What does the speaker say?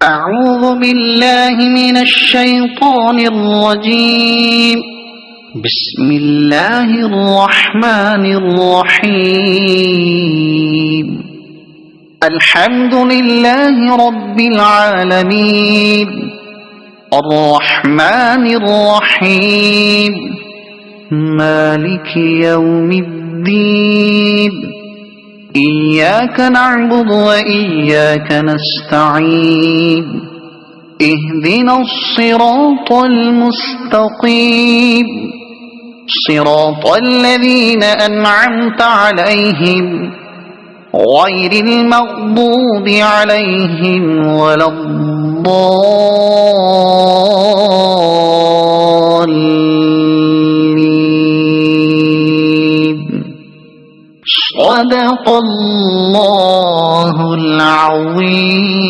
أعوذ بالله من الشيطان الرجيم. بسم الله الرحمن الرحيم. الحمد لله رب العالمين، الرحمن الرحيم، مالك يوم الدين. إياك نعبد وإياك نستعين. اهدنا الصراط المستقيم، صراط الذين أنعمت عليهم غير المغضوب عليهم ولا الضالين. صدق الله العظيم.